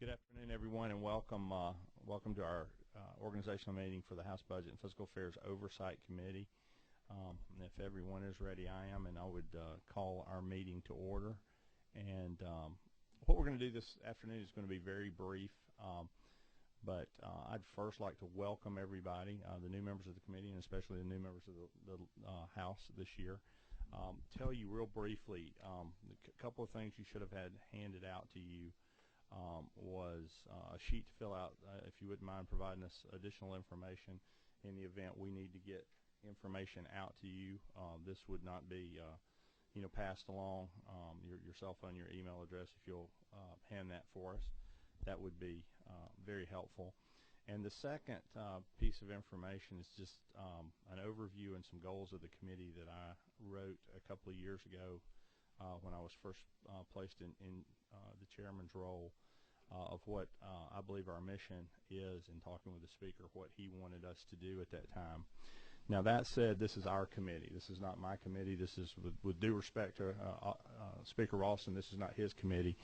Good afternoon, everyone, and welcome welcome to our organizational meeting for the House Budget and Fiscal Affairs Oversight Committee. And if everyone is ready, I am, and I would call our meeting to order. And what we're going to do this afternoon is going to be very brief, but I'd first like to welcome everybody, the new members of the committee, and especially the new members of the House this year. Tell you real briefly, a couple of things you should have had handed out to you. Was a sheet to fill out, if you wouldn't mind providing us additional information in the event we need to get information out to you. This would not be, passed along, your cell phone, your email address. If you'll hand that for us, that would be very helpful. And the second piece of information is just an overview and some goals of the committee that I wrote a couple of years ago when I was first placed in the chairman's role, of what I believe our mission is, in talking with the speaker, what he wanted us to do at that time. Now, that said, this is our committee. This is not my committee. This is, with due respect to Speaker Ralston, this is not his committee.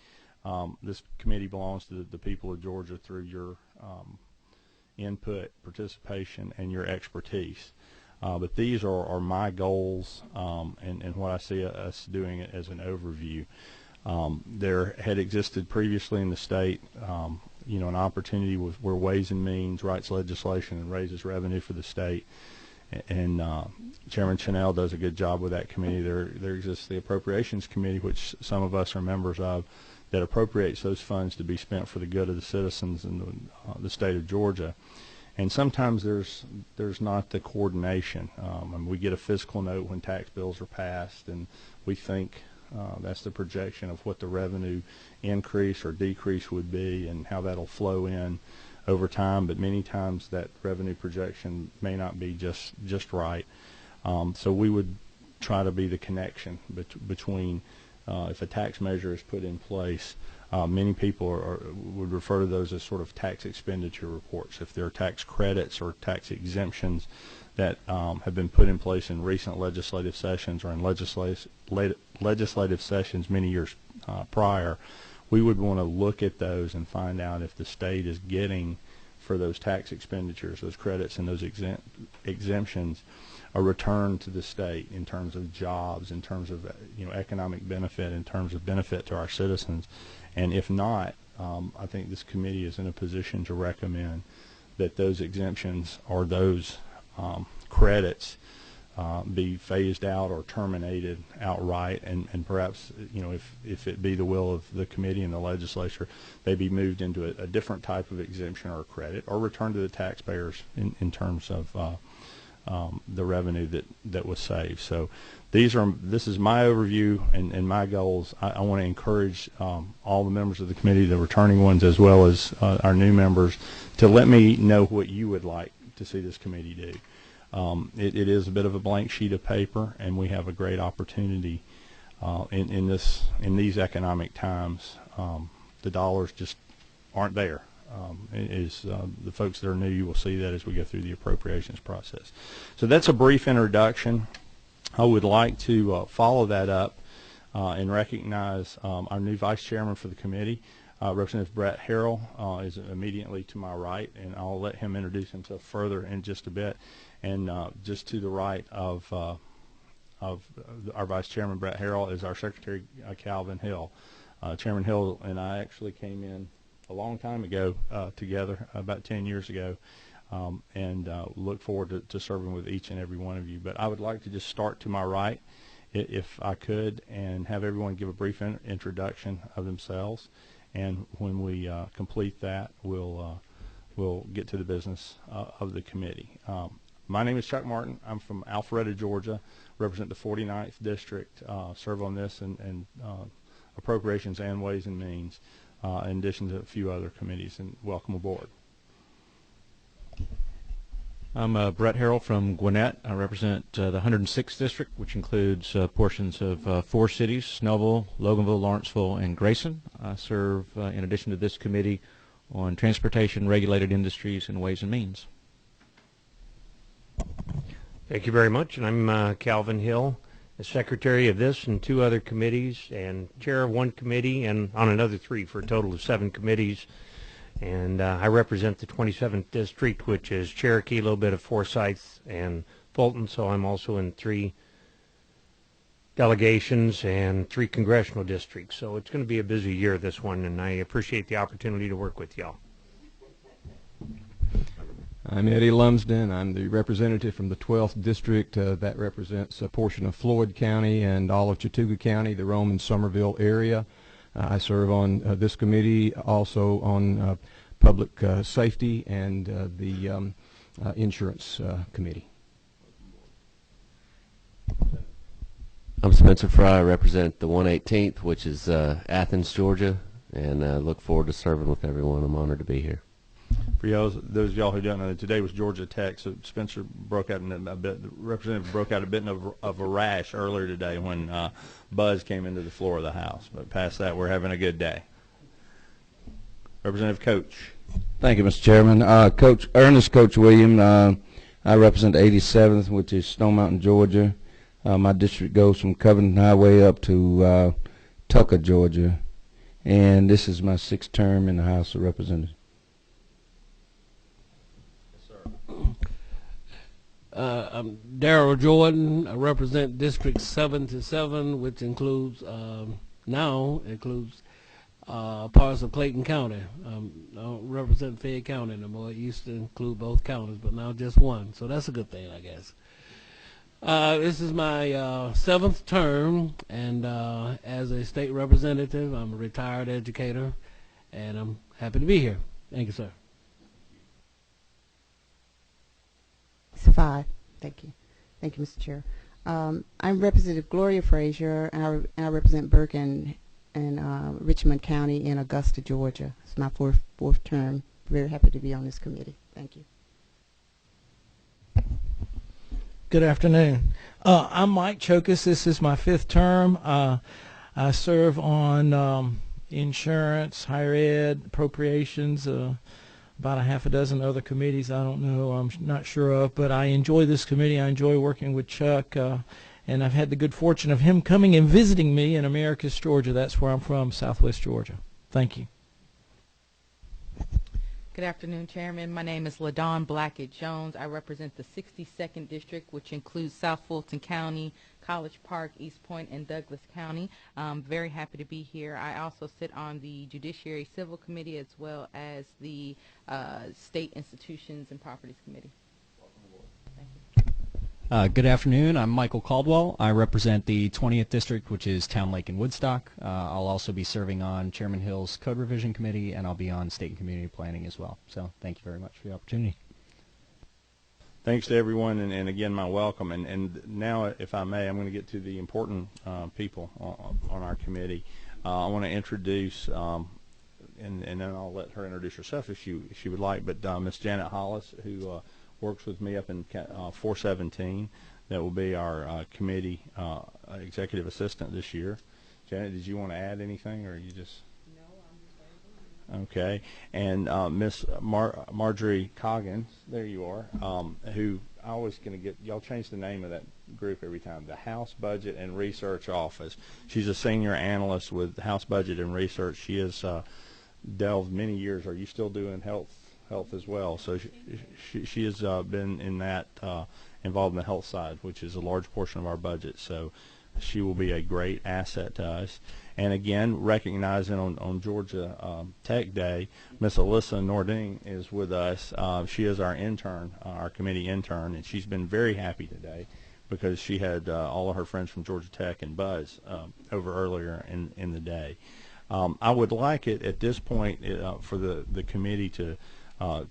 This committee belongs to the people of Georgia through your input, participation, and your expertise. But these are my goals and what I see us doing as an overview. There had existed previously in the state, an opportunity where Ways and Means writes legislation and raises revenue for the state, and Chairman Chanel does a good job with that committee. There exists the Appropriations Committee, which some of us are members of, that appropriates those funds to be spent for the good of the citizens in the state of Georgia. And sometimes there's not the coordination. And we get a fiscal note when tax bills are passed, and we think that's the projection of what the revenue increase or decrease would be and how that'll flow in over time. But many times that revenue projection may not be just right. So we would try to be the connection between if a tax measure is put in place. Many people would refer to those as sort of tax expenditure reports. If there are tax credits or tax exemptions that have been put in place in recent legislative sessions or in legislative sessions many years prior, we would want to look at those and find out if the state is getting, for those tax expenditures, those credits and those exemptions, a return to the state in terms of jobs, in terms of economic benefit, in terms of benefit to our citizens. And if not, I think this committee is in a position to recommend that those exemptions or those credits be phased out or terminated outright, and perhaps, if it be the will of the committee and the legislature, they be moved into a different type of exemption or credit, or returned to the taxpayers in terms of the revenue that was saved. So this is my overview and my goals. I want to encourage all the members of the committee, the returning ones as well as our new members, to let me know what you would like to see this committee do. It is a bit of a blank sheet of paper, and we have a great opportunity in these economic times. The dollars just aren't there. The folks that are new, you will see that as we go through the appropriations process. So that's a brief introduction. I would like to follow that up and recognize our new vice chairman for the committee. Representative Brett Harrell is immediately to my right, and I'll let him introduce himself further in just a bit. And just to the right of our vice chairman, Brett Harrell, is our secretary, Calvin Hill. Chairman Hill and I actually came in a long time ago together, about 10 years ago, and look forward to serving with each and every one of you. But I would like to just start to my right, if I could, and have everyone give a brief introduction of themselves. And when we complete that, we'll get to the business of the committee. My name is Chuck Martin. I'm from Alpharetta, Georgia, represent the 49th District, serve on this and Appropriations and Ways and Means, in addition to a few other committees, and welcome aboard. I'm Brett Harrell from Gwinnett. I represent the 106th District, which includes portions of 4 cities, Snellville, Loganville, Lawrenceville, and Grayson. I serve, in addition to this committee, on Transportation, Regulated Industries, and Ways and Means. Thank you very much. And I'm Calvin Hill, as secretary of this and 2 other committees, and chair of 1 committee, and on another 3 for a total of 7 committees. And I represent the 27th district, which is Cherokee, a little bit of Forsyth and Fulton, so I'm also in 3 delegations and 3 congressional districts. So it's going to be a busy year, this one, and I appreciate the opportunity to work with y'all. I'm Eddie Lumsden. I'm the representative from the 12th District. That represents a portion of Floyd County and all of Chattooga County, the Rome and Somerville area. I serve on this committee, also on public safety and the insurance committee. I'm Spencer Fry. I represent the 118th, which is Athens, Georgia, and look forward to serving with everyone. I'm honored to be here. For those of y'all who don't know, today was Georgia Tech, so Spencer broke out in a bit. The representative broke out a bit of a rash earlier today when Buzz came into the floor of the House. But past that, we're having a good day. Representative Coach. Thank you, Mr. Chairman. Ernest Coach William. I represent the 87th, which is Stone Mountain, Georgia. My district goes from Covington Highway up to Tucker, Georgia, and this is my 6th term in the House of Representatives. I'm Darrell Jordan. I represent District 77, which includes now includes parts of Clayton County. I don't represent Fayette County anymore. It used to include both counties, but now just one. So that's a good thing, I guess. This is my 7th term, and as a state representative, I'm a retired educator, and I'm happy to be here. Thank you, sir. It's 5. Thank you. Thank you, Mr. Chair. I'm Representative Gloria Frazier, and I represent Burke and Richmond County in Augusta, Georgia. It's my fourth term. Very happy to be on this committee. Thank you. Good afternoon. I'm Mike Chokus. This is my 5th term. I serve on insurance, higher ed, appropriations, about a half a dozen other committees I don't know, I'm not sure of, but I enjoy this committee. I enjoy working with Chuck, and I've had the good fortune of him coming and visiting me in Americus, Georgia. That's where I'm from, Southwest Georgia. Thank you. Good afternoon, Chairman. My name is LaDawn Blackett Jones. I represent the 62nd District, which includes South Fulton County, College Park, East Point, and Douglas County. I'm very happy to be here. I also sit on the Judiciary Civil Committee as well as the State Institutions and Properties Committee. Good afternoon. I'm Michael Caldwell. I represent the 20th District, which is Town Lake and Woodstock. I'll also be serving on Chairman Hill's Code Revision Committee, and I'll be on State and Community Planning as well. So thank you very much for the opportunity. Thanks to everyone, and again, my welcome. And now, if I may, I'm going to get to the important people on our committee. I want to introduce, and then I'll let her introduce herself if she would like, but Ms. Janet Hollis, who works with me up in 417. That will be our committee executive assistant this year. Janet, did you want to add anything, or you just? No, I'm just okay. And Miss Marjorie Coggins, there you are, who I always going to get, y'all change the name of that group every time, the House Budget and Research Office. She's a senior analyst with House Budget and Research. She has delved many years. Are you still doing health as well? So she has been in that involved in the health side, which is a large portion of our budget. So she will be a great asset to us. And again, recognizing on Georgia Tech Day, Miss Alyssa Nording is with us. She is our intern, our committee intern, and she's been very happy today because she had all of her friends from Georgia Tech and Buzz over earlier in the day. I would like it at this point for the committee to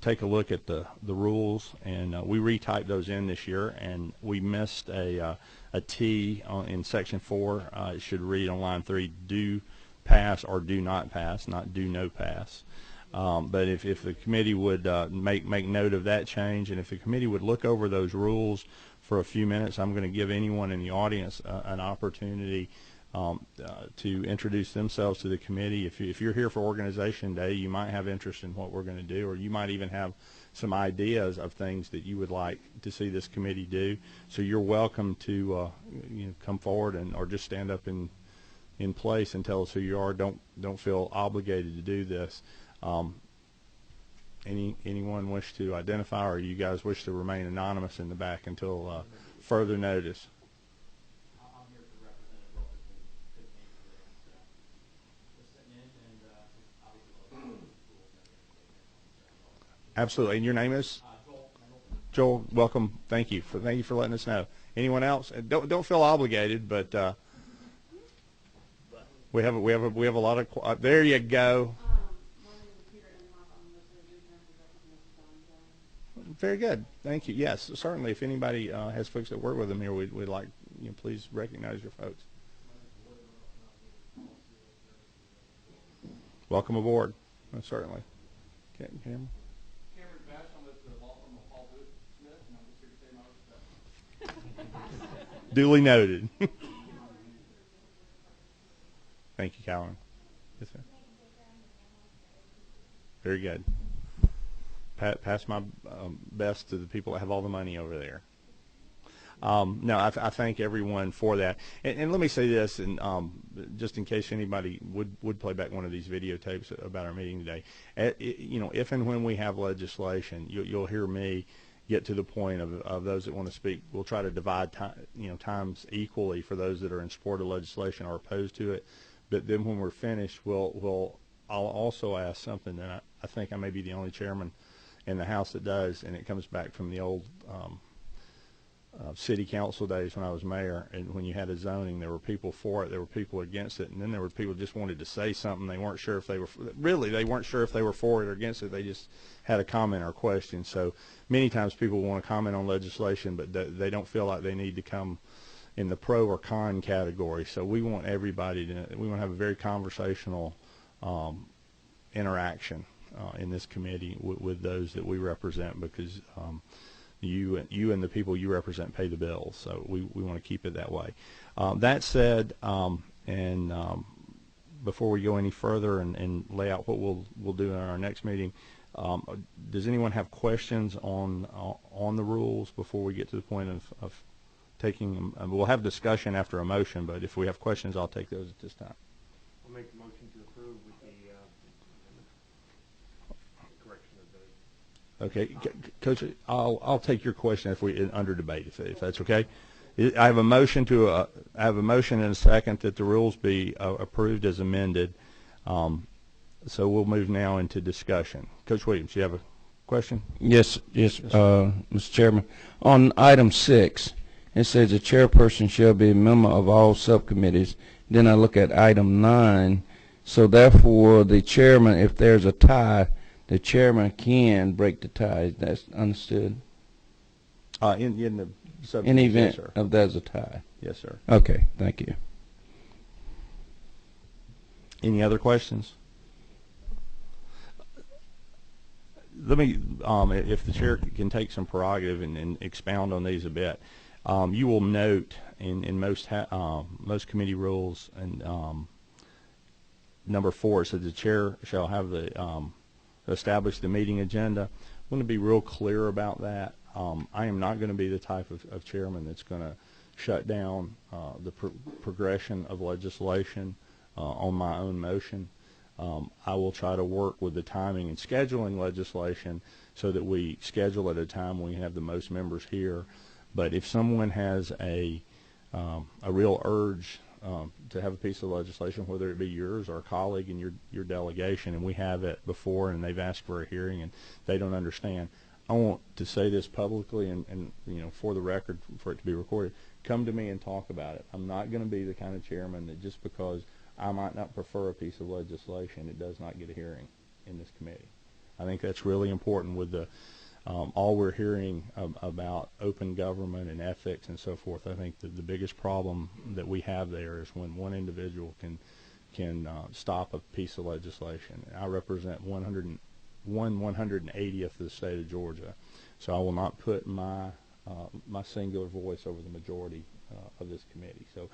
take a look at the rules, and we retyped those in this year, and we missed a T in section 4. It should read on line 3, do pass or do not pass, not do no pass. But if the committee would make note of that change, and if the committee would look over those rules for a few minutes, I'm going to give anyone in the audience an opportunity to introduce themselves to the committee. If you're here for organization day, you might have interest in what we're going to do, or you might even have some ideas of things that you would like to see this committee do. So you're welcome to come forward or just stand up in place and tell us who you are. Don't feel obligated to do this. Anyone wish to identify, or you guys wish to remain anonymous in the back until further notice? I'm here to represent a broker who couldn't make it today, so just sitting in and obviously Absolutely. And your name is? Joel. Joel, welcome. Thank you for letting us know. Anyone else? Don't feel obligated, but we have a lot of. There you go. Very good. Thank you. Yes, certainly. If anybody has folks that work with them here, we'd like please recognize your folks. Welcome aboard. Certainly. Okay, Cameron. Cameron Bash. I'm with the law firm of Paul Booth Smith, and I'm just here to say my respect. Duly noted. Thank you, Calvin. Yes, sir. Very good. Pass my best to the people that have all the money over there. No, I thank everyone for that. And let me say this, and just in case anybody would play back one of these videotapes about our meeting today, if and when we have legislation, you'll hear me get to the point of those that want to speak. We'll try to divide times equally for those that are in support of legislation or opposed to it. But then when we're finished, I'll also ask something that I think I may be the only chairman in the House that does, and it comes back from the old city council days when I was mayor, and when you had a zoning, there were people for it, there were people against it, and then there were people who just wanted to say something. They weren't sure if they weren't sure if they were for it or against it. They just had a comment or question. So many times people want to comment on legislation, but they don't feel like they need to come in the pro or con category. So we want everybody we want to have a very conversational interaction in this committee with those that we represent, because you and the people you represent pay the bills. So we want to keep it that way. That said, before we go any further and lay out what we'll do in our next meeting, does anyone have questions on the rules before we get to the point of taking them? We'll have discussion after a motion, but if we have questions, I'll take those at this time. I'll make the motion to approve with the correction of those. Okay, Coach, I'll take your question if we under debate, if that's okay. I have a motion and a second that the rules be approved as amended. So we'll move now into discussion. Coach Williams, you have a question? Yes, Mr. Chairman. On item 6, it says the chairperson shall be a member of all subcommittees. Then I look at item 9. So therefore, the chairman, if there's a tie, the chairman can break the tie. That's understood? In the subject, In event yes, sir. of there's a tie. Yes, sir. Okay, thank you. Any other questions? Let me, if the chair can take some prerogative and expound on these a bit. You will note in most committee rules, and number 4 says the chair shall have establish the meeting agenda. I'm going to be real clear about that. I am not going to be the type of chairman that's going to shut down the progression of legislation on my own motion. I will try to work with the timing and scheduling legislation so that we schedule at a time when we have the most members here. But if someone has a real urge to have a piece of legislation, whether it be yours or a colleague in your delegation, and we have it before and they've asked for a hearing and they don't understand, I want to say this publicly and for the record, for it to be recorded, come to me and talk about it. I'm not going to be the kind of chairman that just because I might not prefer a piece of legislation, it does not get a hearing in this committee. I think that's really important with the all we're hearing about open government and ethics and so forth. I think that the biggest problem that we have there is when one individual can stop a piece of legislation. I represent 180th of the state of Georgia, so I will not put my singular voice over the majority of this committee. So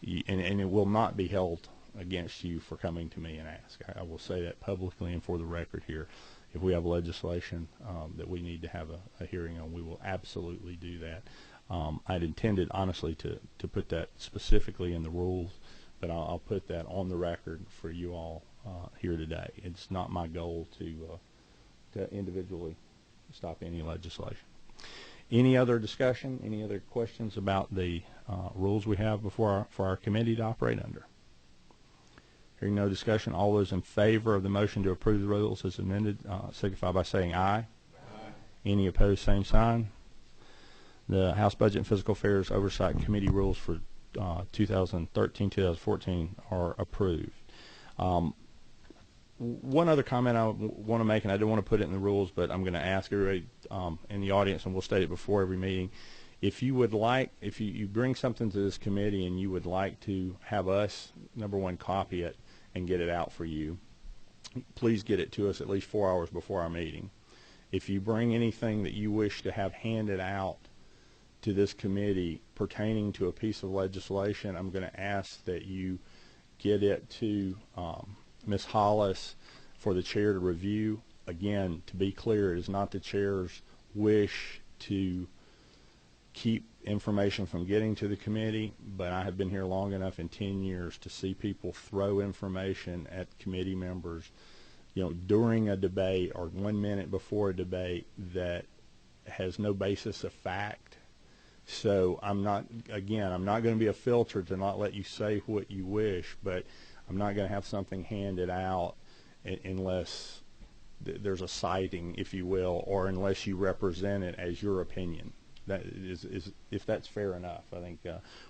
and it will not be held against you for coming to me and ask. I will say that publicly and for the record here. If we have legislation that we need to have a hearing on, we will absolutely do that. I'd intended, honestly, to put that specifically in the rules, but I'll put that on the record for you all here today. It's not my goal to individually stop any legislation. Any other discussion? Any other questions about the rules we have for our committee to operate under? Hearing no discussion, all those in favor of the motion to approve the rules as amended signify by saying aye. Aye. Any opposed, same sign. The House Budget and Fiscal Affairs Oversight Committee rules for 2013-2014 are approved. One other comment I want to make, and I don't want to put it in the rules, but I'm going to ask everybody in the audience, and we'll state it before every meeting. If you would like, if you bring something to this committee and you would like to have us, number one, copy it and get it out for you, please get it to us at least 4 hours before our meeting. If you bring anything that you wish to have handed out to this committee pertaining to a piece of legislation, I'm going to ask that you get it to Ms. Hollis for the chair to review. Again, to be clear, it is not the chair's wish to keep information from getting to the committee, but I have been here long enough in 10 years to see people throw information at committee members, during a debate or 1 minute before a debate that has no basis of fact. So I'm not going to be a filter to not let you say what you wish, but I'm not going to have something handed out unless there's a citing, if you will, or unless you represent it as your opinion. That is if that's fair enough. I think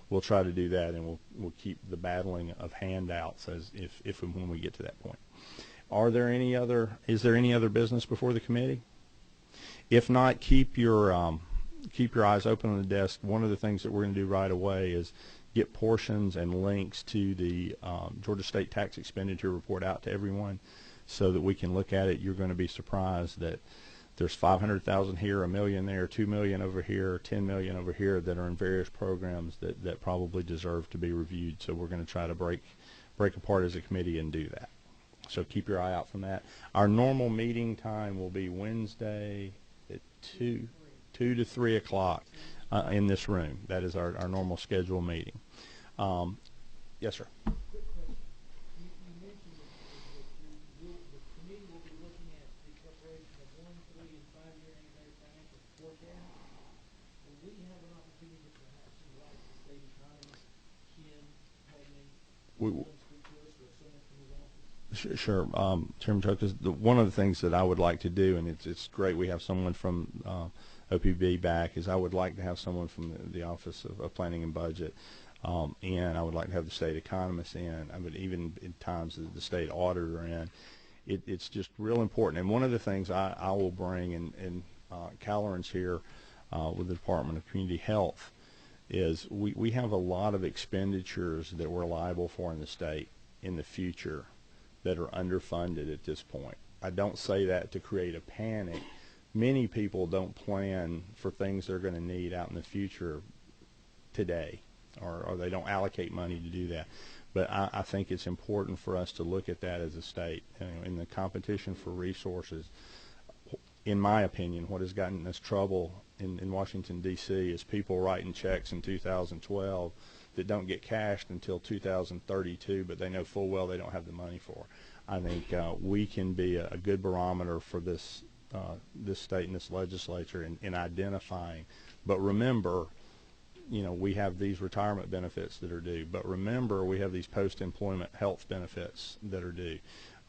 we'll try to do that, and we'll keep the battling of handouts as if and when we get to that point. Is there any other business before the committee? If not, keep your eyes open on the desk. One of the things that we're going to do right away is get portions and links to the Georgia State Tax Expenditure Report out to everyone so that we can look at it. You're going to be surprised that there's 500,000 here, $1 million there, $2 million over here, $10 million over here that are in various programs that probably deserve to be reviewed. So we're going to try to break apart as a committee and do that. So keep your eye out from that. Our normal meeting time will be Wednesday at 2 to 3 o'clock in this room. That is our normal scheduled meeting. Yes, sir. Quick question. You mentioned that the committee will be looking at the preparation of 1, 3, and 5-year integrated financial forecast. Will we have an opportunity to perhaps invite the state economist, Ken, help me speak to us, or someone from his office? Sure. Chairman Chuck, one of the things that I would like to do, and it's great we have someone from OPB back, is I would like to have someone from the Office of Planning and Budget, and I would like to have the state economist in. I would even in times the state auditor in. It's just real important. And one of the things I will bring, and Calloran's here with the Department of Community Health, is we have a lot of expenditures that we're liable for in the state in the future that are underfunded at this point. I don't say that to create a panic. Many people don't plan for things they're going to need out in the future today, or they don't allocate money to do that. But I think it's important for us to look at that as a state. In the competition for resources, in my opinion, what has gotten us trouble in Washington, D.C. is people writing checks in 2012 that don't get cashed until 2032, but they know full well they don't have the money for. I think we can be a good barometer for this state and this legislature in identifying. But remember, we have these retirement benefits that are due. But remember, we have these post-employment health benefits that are due.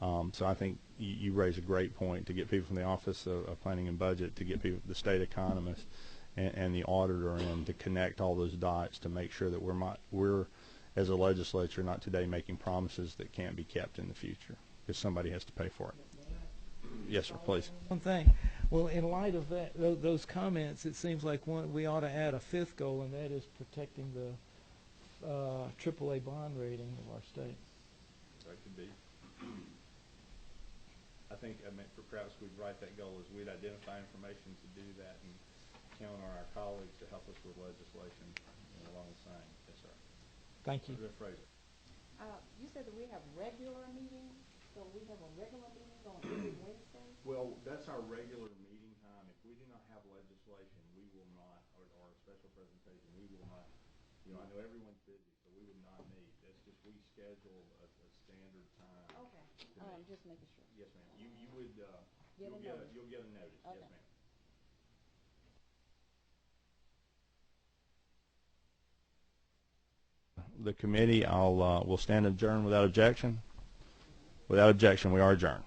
So I think you raise a great point to get people from the Office of Planning and Budget, to get people, the state economist, and the auditor in to connect all those dots to make sure that we're as a legislature not today making promises that can't be kept in the future because somebody has to pay for it. Yes, sir, please. One thing. Well, in light of that, those comments, it seems like we ought to add a fifth goal, and that is protecting the AAA bond rating of our state. That could be. I think perhaps we'd write that goal as we'd identify information to do that and count on our colleagues to help us with legislation along the same. Yes, sir. Thank you. Representative Fraser. You said that we have regular meetings, so we have a regular meeting on every Wednesday? Well, that's our regular meeting time. If we do not have legislation, we will not, or a special presentation, we will not, I know everyone's busy, so we would not meet. That's just, we schedule a standard time. Okay, to meet. just making sure. Yes, ma'am. You would, you'll get a notice. Okay. Yes, ma'am. The committee, we'll stand adjourned without objection. Without objection, we are adjourned.